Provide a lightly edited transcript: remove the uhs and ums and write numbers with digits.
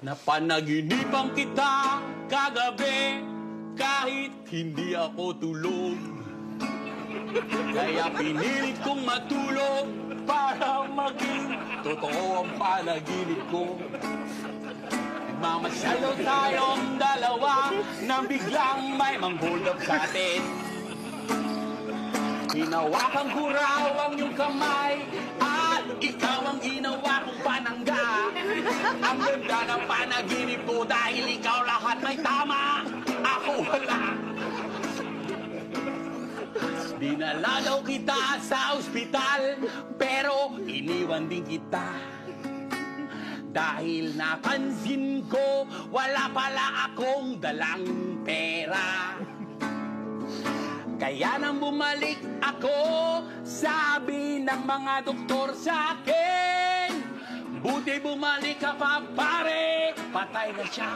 Napanaginipan kita kagabi kahit hindi ako tulog. Kaya pinilit kong matulog para maging totoo ang panaginip ko. Mamasyalo tayong dalawa nang biglang may mang-hold up sa atin. Hinawakan ko raw ang iyong kamay at ikaw ang ginawa kong panangga. Ang ganda ng panaginip ko dahil ikaw lahat may tama, ako wala. Dinala daw kita sa ospital, pero iniwan din kita. Dahil napansin ko, wala pala akong dalang pera. Kaya nang bumalik ako, sabi ng mga doktor sa akin, buti bumalik ka pa pare, patay na siya.